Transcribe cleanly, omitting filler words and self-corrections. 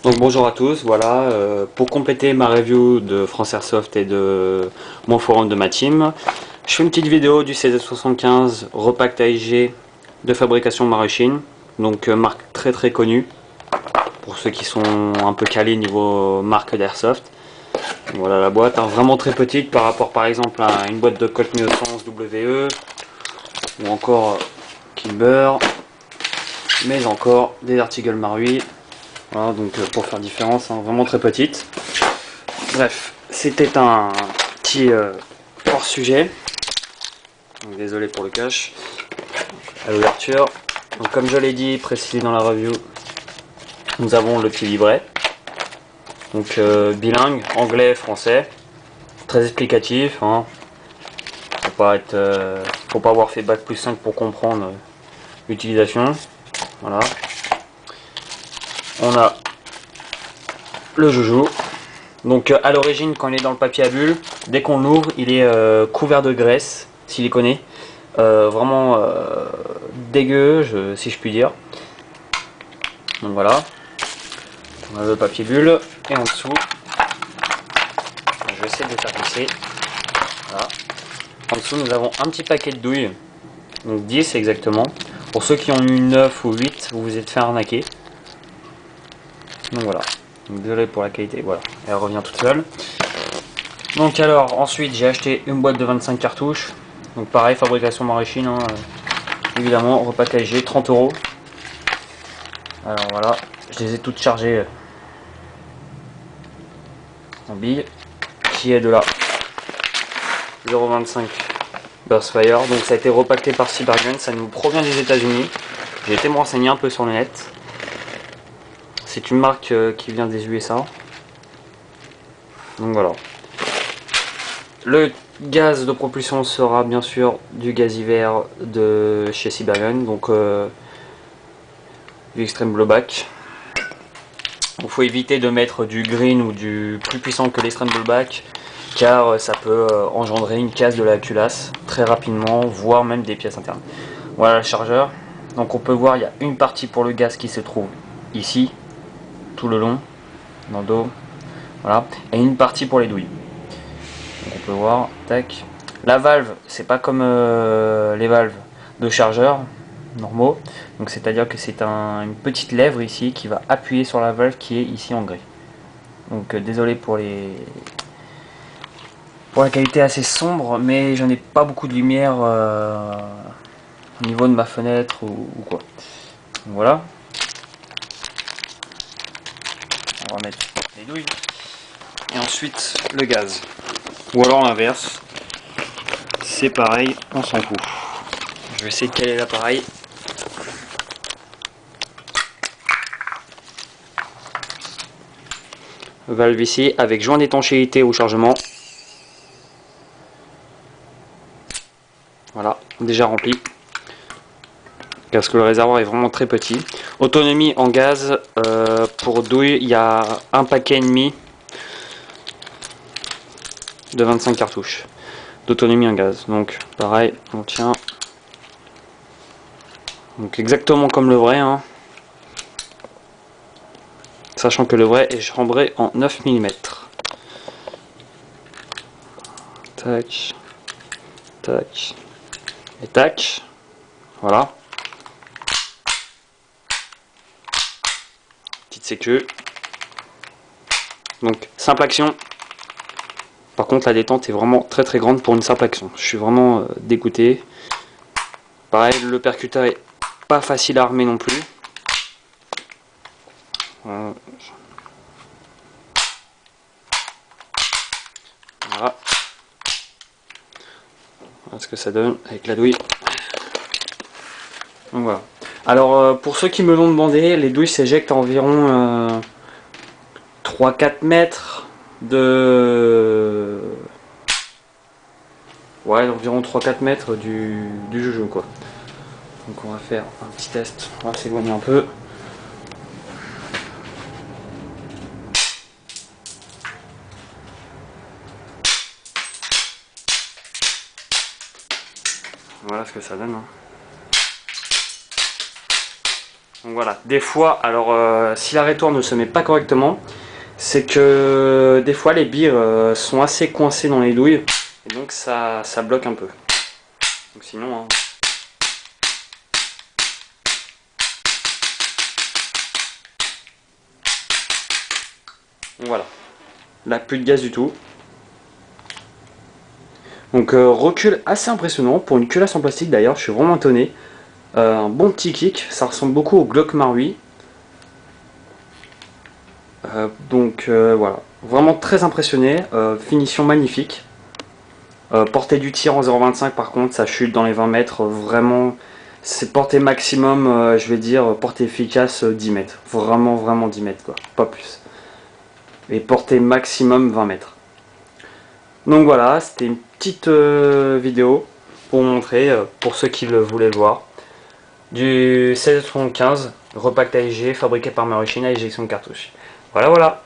Donc bonjour à tous, voilà, pour compléter ma review de France Airsoft et de mon forum de ma team, je fais une petite vidéo du CZ75 Repact AIG de fabrication Maruchin, donc marque très très connue, pour ceux qui sont un peu calés niveau marque d'Airsoft. Voilà la boîte, hein, vraiment très petite par rapport par exemple à une boîte de Colt 1911 WE, ou encore Kimber, mais encore des Article Marui. Voilà, donc pour faire différence, hein, vraiment très petite. Bref, c'était un petit hors-sujet. Désolé pour le cache. À l'ouverture. Donc comme je l'ai dit, précisé dans la review, nous avons le petit livret. Donc bilingue, anglais, français. Très explicatif. Hein. Faut pas avoir fait bac+5 pour comprendre l'utilisation. Voilà. On a le joujou. Donc à l'origine, quand il est dans le papier à bulles, dès qu'on l'ouvre, il est couvert de graisse, siliconé. Vraiment dégueu, si je puis dire. Donc voilà, on a le papier bulle, et en dessous, je vais essayer de le faire glisser. Voilà. En dessous, nous avons un petit paquet de douilles, donc 10 exactement. Pour ceux qui ont eu 9 ou 8, vous vous êtes fait arnaquer. Donc voilà, donc, désolé pour la qualité, voilà, elle revient toute seule. Donc alors, ensuite, j'ai acheté une boîte de 25 cartouches. Donc pareil, fabrication Maruchin, hein, évidemment, repackagé, 30 €. Alors voilà, je les ai toutes chargées en billes, qui est de la 0,25 Burstfire. Donc ça a été repacké par Cybergun, ça nous provient des États-Unis. J'ai été me renseigner un peu sur le net. C'est une marque qui vient des USA. Donc voilà. Le gaz de propulsion sera bien sûr du gazivert de chez Cybergun, donc du Extreme Blowback. Il faut éviter de mettre du green ou du plus puissant que l'Extreme Blowback, car ça peut engendrer une casse de la culasse très rapidement, voire même des pièces internes. Voilà le chargeur. Donc on peut voir, il y a une partie pour le gaz qui se trouve ici, tout le long, dans le dos, voilà, et une partie pour les douilles. Donc on peut voir, tac. La valve, c'est pas comme les valves de chargeur normaux, donc c'est à dire que c'est une petite lèvre ici qui va appuyer sur la valve qui est ici en gris. Donc désolé pour la qualité assez sombre, mais j'en ai pas beaucoup de lumière au niveau de ma fenêtre ou quoi. Donc voilà. On va mettre les douilles. Et ensuite le gaz. Ou alors l'inverse. C'est pareil, on s'en fout. Je vais essayer de caler l'appareil. Valve ici avec joint d'étanchéité au chargement. Voilà, déjà rempli. Parce que le réservoir est vraiment très petit. Autonomie en gaz, pour douille, il y a un paquet et demi de 25 cartouches d'autonomie en gaz. Donc pareil, on tient. Donc exactement comme le vrai, hein. Sachant que le vrai est chambré en 9 mm. Tac, tac, et tac. Voilà. Petite sécu. Donc simple action. Par contre la détente est vraiment très très grande pour une simple action. Je suis vraiment dégoûté. Pareil, le percuteur est pas facile à armer non plus. Voilà. Voilà ce que ça donne avec la douille. Donc voilà. Alors pour ceux qui me l'ont demandé, les douilles s'éjectent à environ 3-4 mètres de... Ouais, environ 3-4 mètres du joujou quoi. Donc on va faire un petit test, on va s'éloigner un peu. Voilà ce que ça donne. Hein. Donc voilà, des fois, alors si la rétourne ne se met pas correctement, c'est que des fois les billes sont assez coincées dans les douilles, et donc ça bloque un peu. Donc sinon... Hein. Donc voilà, là plus de gaz du tout. Donc recul assez impressionnant pour une culasse en plastique d'ailleurs, je suis vraiment étonné. Un bon petit kick, ça ressemble beaucoup au Glock Mark 8. Voilà, vraiment très impressionné, finition magnifique. Portée du tir en 0,25 par contre, ça chute dans les 20 mètres, vraiment, c'est portée maximum, je vais dire, portée efficace 10 mètres. Vraiment, vraiment 10 mètres quoi, pas plus. Et portée maximum 20 mètres. Donc voilà, c'était une petite vidéo pour montrer, pour ceux qui le voulaient le voir, du 1675 repack AEG fabriqué par Maruchin à éjection de cartouche. Voilà, voilà.